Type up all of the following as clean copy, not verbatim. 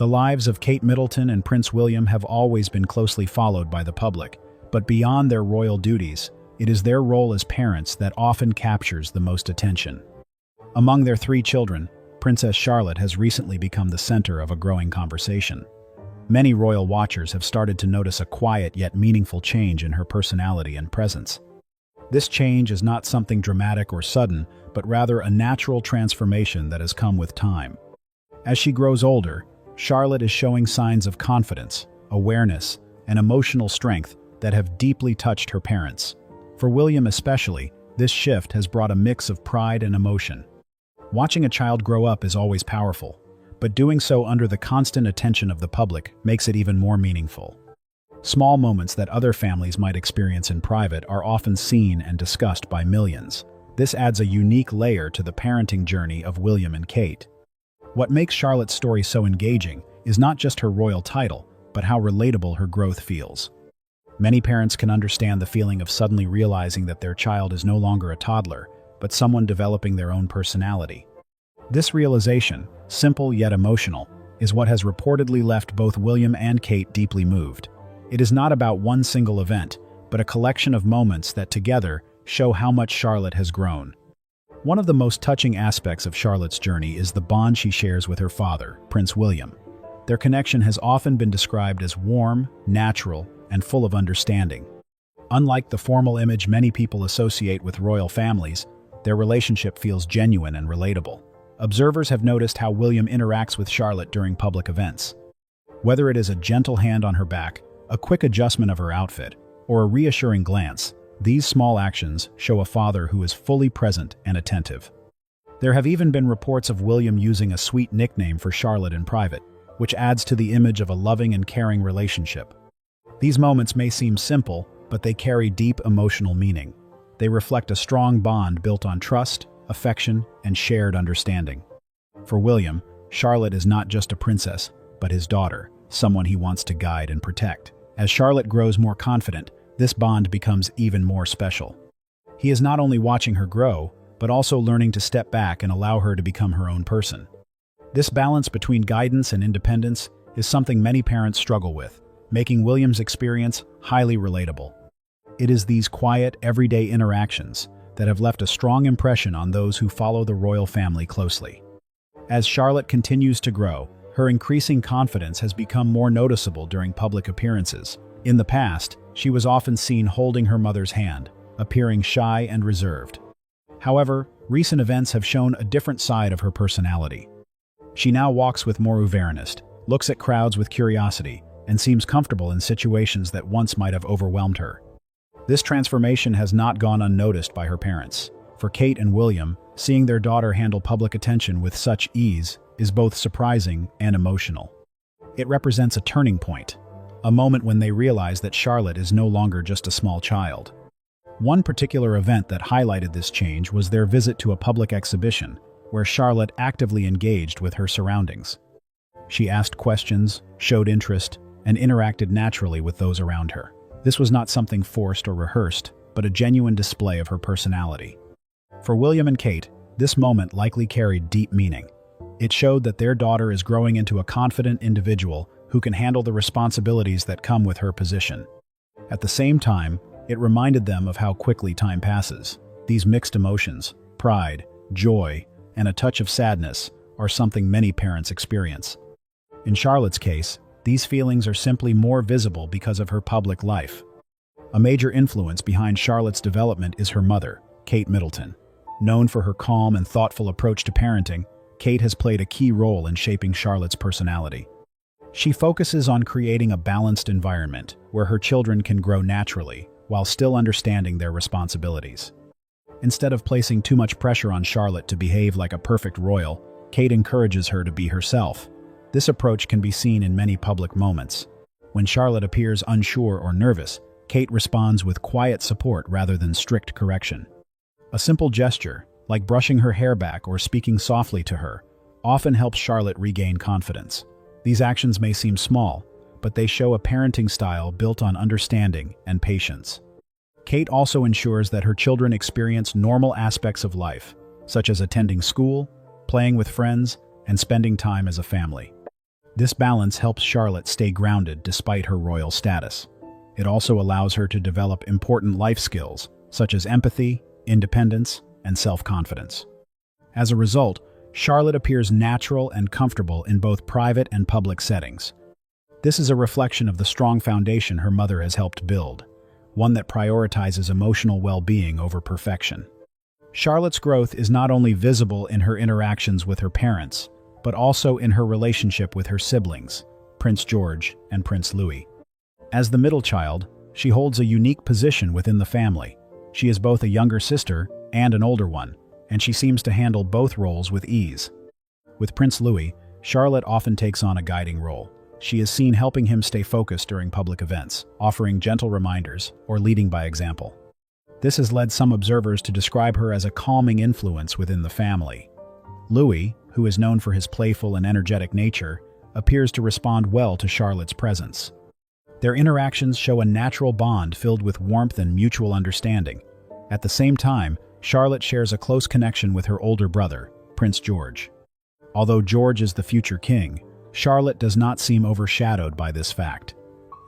The lives of Kate Middleton and Prince William have always been closely followed by the public, but beyond their royal duties, it is their role as parents that often captures the most attention. Among their 3 children, Princess Charlotte has recently become the center of a growing conversation. Many royal watchers have started to notice a quiet yet meaningful change in her personality and presence. This change is not something dramatic or sudden, but rather a natural transformation that has come with time. As she grows older, Charlotte is showing signs of confidence, awareness, and emotional strength that have deeply touched her parents. For William especially, this shift has brought a mix of pride and emotion. Watching a child grow up is always powerful, but doing so under the constant attention of the public makes it even more meaningful. Small moments that other families might experience in private are often seen and discussed by millions. This adds a unique layer to the parenting journey of William and Kate. What makes Charlotte's story so engaging is not just her royal title, but how relatable her growth feels. Many parents can understand the feeling of suddenly realizing that their child is no longer a toddler, but someone developing their own personality. This realization, simple yet emotional, is what has reportedly left both William and Kate deeply moved. It is not about one single event, but a collection of moments that together show how much Charlotte has grown. One of the most touching aspects of Charlotte's journey is the bond she shares with her father, Prince William. Their connection has often been described as warm, natural, and full of understanding. Unlike the formal image many people associate with royal families, their relationship feels genuine and relatable. Observers have noticed how William interacts with Charlotte during public events. Whether it is a gentle hand on her back, a quick adjustment of her outfit, or a reassuring glance, these small actions show a father who is fully present and attentive. There have even been reports of William using a sweet nickname for Charlotte in private, which adds to the image of a loving and caring relationship. These moments may seem simple, but they carry deep emotional meaning. They reflect a strong bond built on trust, affection, and shared understanding. For William, Charlotte is not just a princess, but his daughter, someone he wants to guide and protect. As Charlotte grows more confident, this bond becomes even more special. He is not only watching her grow, but also learning to step back and allow her to become her own person. This balance between guidance and independence is something many parents struggle with, making William's experience highly relatable. It is these quiet, everyday interactions that have left a strong impression on those who follow the royal family closely. As Charlotte continues to grow, her increasing confidence has become more noticeable during public appearances. In the past, she was often seen holding her mother's hand, appearing shy and reserved. However, recent events have shown a different side of her personality. She now walks with more awareness, looks at crowds with curiosity, and seems comfortable in situations that once might have overwhelmed her. This transformation has not gone unnoticed by her parents. For Kate and William, seeing their daughter handle public attention with such ease is both surprising and emotional. It represents a turning point, a moment when they realize that Charlotte is no longer just a small child. One particular event that highlighted this change was their visit to a public exhibition, where Charlotte actively engaged with her surroundings. She asked questions, showed interest, and interacted naturally with those around her. This was not something forced or rehearsed, but a genuine display of her personality. For William and Kate, this moment likely carried deep meaning. It showed that their daughter is growing into a confident individual who can handle the responsibilities that come with her position. At the same time, it reminded them of how quickly time passes. These mixed emotions, pride, joy, and a touch of sadness, are something many parents experience. In Charlotte's case, these feelings are simply more visible because of her public life. A major influence behind Charlotte's development is her mother, Kate Middleton. Known for her calm and thoughtful approach to parenting, Kate has played a key role in shaping Charlotte's personality. She focuses on creating a balanced environment where her children can grow naturally while still understanding their responsibilities. Instead of placing too much pressure on Charlotte to behave like a perfect royal, Kate encourages her to be herself. This approach can be seen in many public moments. When Charlotte appears unsure or nervous, Kate responds with quiet support rather than strict correction. A simple gesture, like brushing her hair back or speaking softly to her, often helps Charlotte regain confidence. These actions may seem small, but they show a parenting style built on understanding and patience. Kate also ensures that her children experience normal aspects of life, such as attending school, playing with friends, and spending time as a family. This balance helps Charlotte stay grounded despite her royal status. It also allows her to develop important life skills, such as empathy, independence, and self-confidence. As a result, Charlotte appears natural and comfortable in both private and public settings. This is a reflection of the strong foundation her mother has helped build, one that prioritizes emotional well-being over perfection. Charlotte's growth is not only visible in her interactions with her parents, but also in her relationship with her siblings, Prince George and Prince Louis. As the middle child, she holds a unique position within the family. She is both a younger sister and an older one, and she seems to handle both roles with ease. With Prince Louis, Charlotte often takes on a guiding role. She is seen helping him stay focused during public events, offering gentle reminders, or leading by example. This has led some observers to describe her as a calming influence within the family. Louis, who is known for his playful and energetic nature, appears to respond well to Charlotte's presence. Their interactions show a natural bond filled with warmth and mutual understanding. At the same time, Charlotte shares a close connection with her older brother, Prince George. Although George is the future king, Charlotte does not seem overshadowed by this fact.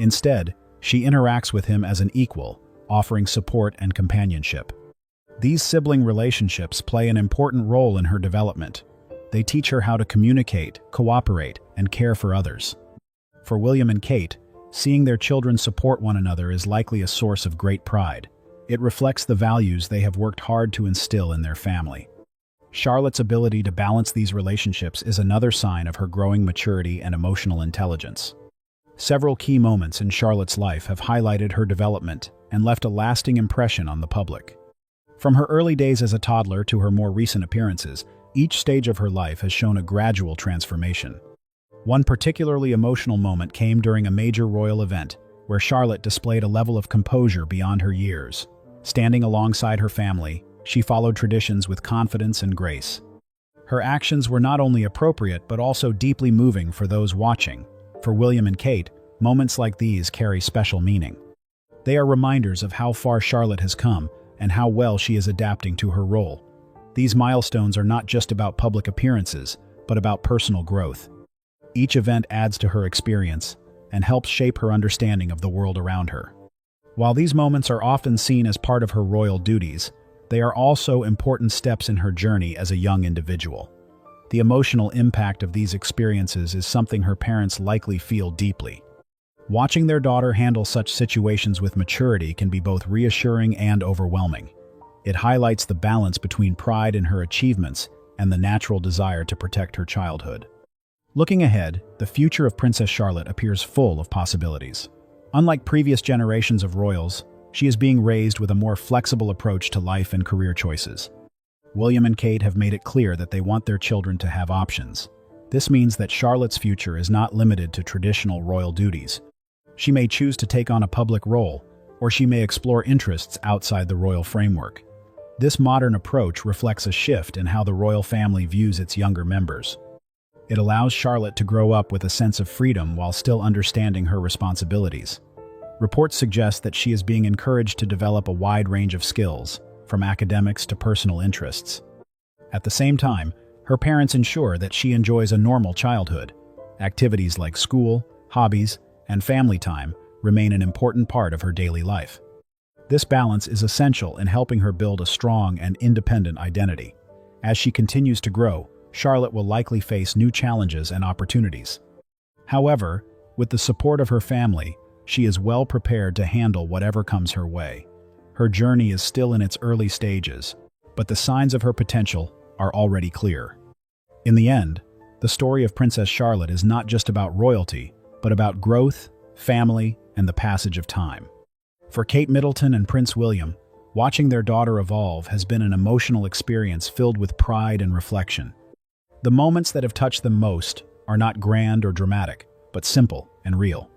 Instead, she interacts with him as an equal, offering support and companionship. These sibling relationships play an important role in her development. They teach her how to communicate, cooperate, and care for others. For William and Kate, seeing their children support one another is likely a source of great pride. It reflects the values they have worked hard to instill in their family. Charlotte's ability to balance these relationships is another sign of her growing maturity and emotional intelligence. Several key moments in Charlotte's life have highlighted her development and left a lasting impression on the public. From her early days as a toddler to her more recent appearances, each stage of her life has shown a gradual transformation. One particularly emotional moment came during a major royal event, where Charlotte displayed a level of composure beyond her years. Standing alongside her family, she followed traditions with confidence and grace. Her actions were not only appropriate but also deeply moving for those watching. For William and Kate, moments like these carry special meaning. They are reminders of how far Charlotte has come and how well she is adapting to her role. These milestones are not just about public appearances, but about personal growth. Each event adds to her experience and helps shape her understanding of the world around her. While these moments are often seen as part of her royal duties, they are also important steps in her journey as a young individual. The emotional impact of these experiences is something her parents likely feel deeply. Watching their daughter handle such situations with maturity can be both reassuring and overwhelming. It highlights the balance between pride in her achievements and the natural desire to protect her childhood. Looking ahead, the future of Princess Charlotte appears full of possibilities. Unlike previous generations of royals, she is being raised with a more flexible approach to life and career choices. William and Kate have made it clear that they want their children to have options. This means that Charlotte's future is not limited to traditional royal duties. She may choose to take on a public role, or she may explore interests outside the royal framework. This modern approach reflects a shift in how the royal family views its younger members. It allows Charlotte to grow up with a sense of freedom while still understanding her responsibilities. Reports suggest that she is being encouraged to develop a wide range of skills, from academics to personal interests. At the same time, her parents ensure that she enjoys a normal childhood. Activities like school, hobbies, and family time remain an important part of her daily life. This balance is essential in helping her build a strong and independent identity. As she continues to grow, Charlotte will likely face new challenges and opportunities. However, with the support of her family, she is well prepared to handle whatever comes her way. Her journey is still in its early stages, but the signs of her potential are already clear. In the end, the story of Princess Charlotte is not just about royalty, but about growth, family, and the passage of time. For Kate Middleton and Prince William, watching their daughter evolve has been an emotional experience filled with pride and reflection. The moments that have touched them most are not grand or dramatic, but simple and real.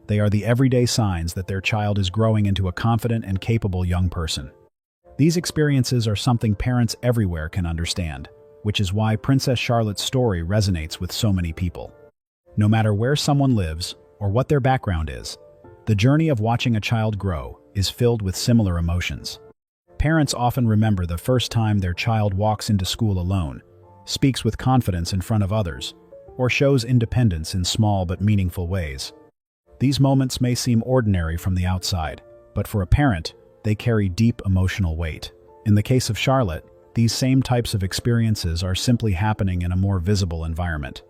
They are the everyday signs that their child is growing into a confident and capable young person. These experiences are something parents everywhere can understand, which is why Princess Charlotte's story resonates with so many people. No matter where someone lives or what their background is, the journey of watching a child grow is filled with similar emotions. Parents often remember the first time their child walks into school alone, speaks with confidence in front of others, or shows independence in small but meaningful ways. These moments may seem ordinary from the outside, but for a parent, they carry deep emotional weight. In the case of Charlotte, these same types of experiences are simply happening in a more visible environment.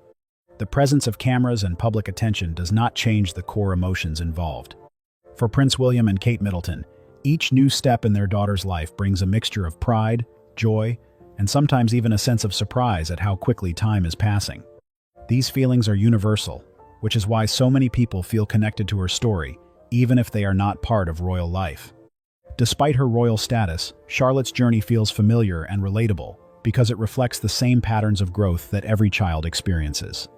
The presence of cameras and public attention does not change the core emotions involved. For Prince William and Kate Middleton, each new step in their daughter's life brings a mixture of pride, joy, and sometimes even a sense of surprise at how quickly time is passing. These feelings are universal, which is why so many people feel connected to her story, even if they are not part of royal life. Despite her royal status, Charlotte's journey feels familiar and relatable because it reflects the same patterns of growth that every child experiences.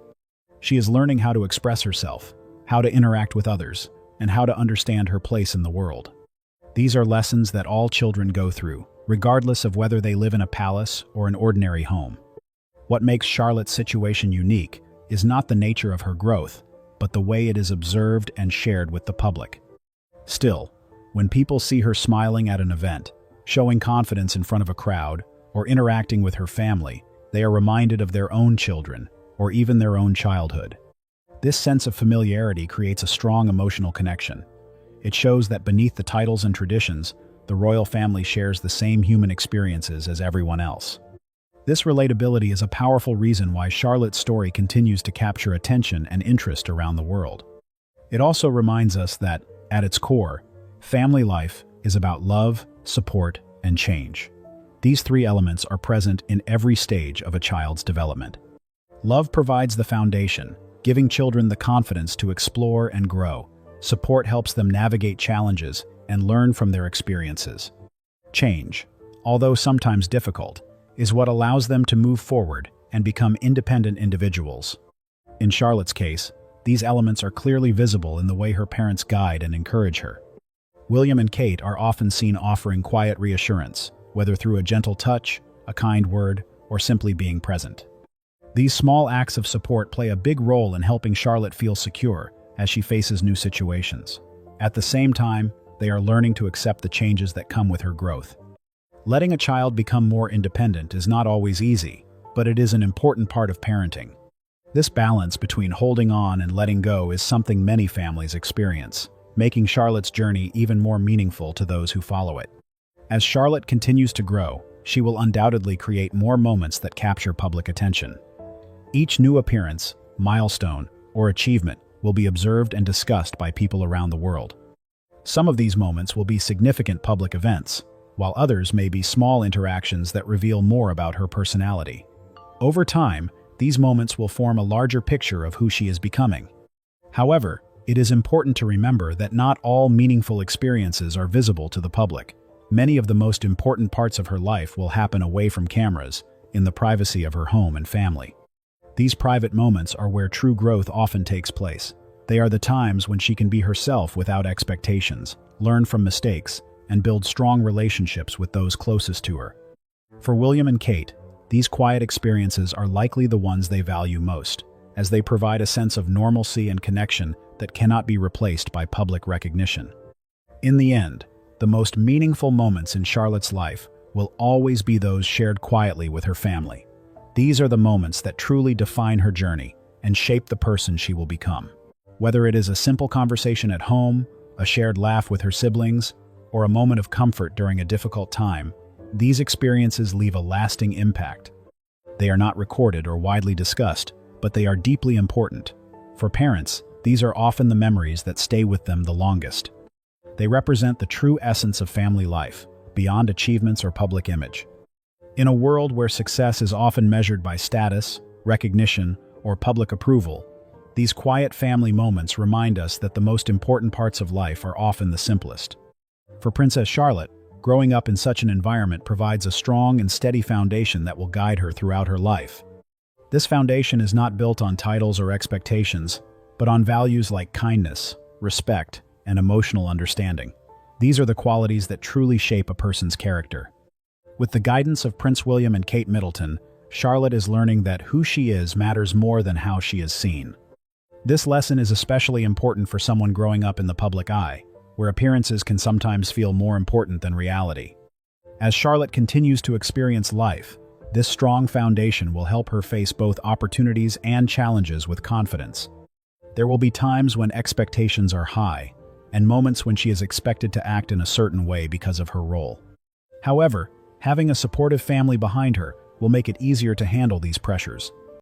She is learning how to express herself, how to interact with others, and how to understand her place in the world. These are lessons that all children go through, regardless of whether they live in a palace or an ordinary home. What makes Charlotte's situation unique is not the nature of her growth, but the way it is observed and shared with the public. Still, when people see her smiling at an event, showing confidence in front of a crowd, or interacting with her family, they are reminded of their own children, or even their own childhood. This sense of familiarity creates a strong emotional connection. It shows that beneath the titles and traditions, the royal family shares the same human experiences as everyone else. This relatability is a powerful reason why Charlotte's story continues to capture attention and interest around the world. It also reminds us that, at its core, family life is about love, support, and change. These three elements are present in every stage of a child's development. Love provides the foundation, giving children the confidence to explore and grow. Support helps them navigate challenges and learn from their experiences. Change, although sometimes difficult, is what allows them to move forward and become independent individuals. In Charlotte's case, these elements are clearly visible in the way her parents guide and encourage her. William and Kate are often seen offering quiet reassurance, whether through a gentle touch, a kind word, or simply being present. These small acts of support play a big role in helping Charlotte feel secure as she faces new situations. At the same time, they are learning to accept the changes that come with her growth. Letting a child become more independent is not always easy, but it is an important part of parenting. This balance between holding on and letting go is something many families experience, making Charlotte's journey even more meaningful to those who follow it. As Charlotte continues to grow, she will undoubtedly create more moments that capture public attention. Each new appearance, milestone, or achievement will be observed and discussed by people around the world. Some of these moments will be significant public events, while others may be small interactions that reveal more about her personality. Over time, these moments will form a larger picture of who she is becoming. However, it is important to remember that not all meaningful experiences are visible to the public. Many of the most important parts of her life will happen away from cameras, in the privacy of her home and family. These private moments are where true growth often takes place. They are the times when she can be herself without expectations, learn from mistakes, and build strong relationships with those closest to her. For William and Kate, these quiet experiences are likely the ones they value most, as they provide a sense of normalcy and connection that cannot be replaced by public recognition. In the end, the most meaningful moments in Charlotte's life will always be those shared quietly with her family. These are the moments that truly define her journey and shape the person she will become. Whether it is a simple conversation at home, a shared laugh with her siblings, or a moment of comfort during a difficult time, these experiences leave a lasting impact. They are not recorded or widely discussed, but they are deeply important. For parents, these are often the memories that stay with them the longest. They represent the true essence of family life, beyond achievements or public image. In a world where success is often measured by status, recognition, or public approval, these quiet family moments remind us that the most important parts of life are often the simplest. For Princess Charlotte, growing up in such an environment provides a strong and steady foundation that will guide her throughout her life. This foundation is not built on titles or expectations, but on values like kindness, respect, and emotional understanding. These are the qualities that truly shape a person's character. With the guidance of Prince William and Kate Middleton, Charlotte is learning that who she is matters more than how she is seen. This lesson is especially important for someone growing up in the public eye, where appearances can sometimes feel more important than reality. As Charlotte continues to experience life, This strong foundation will help her face both opportunities and challenges with confidence. There will be times when expectations are high, and moments when she is expected to act in a certain way because of her role. However, having a supportive family behind her will make it easier to handle these pressures.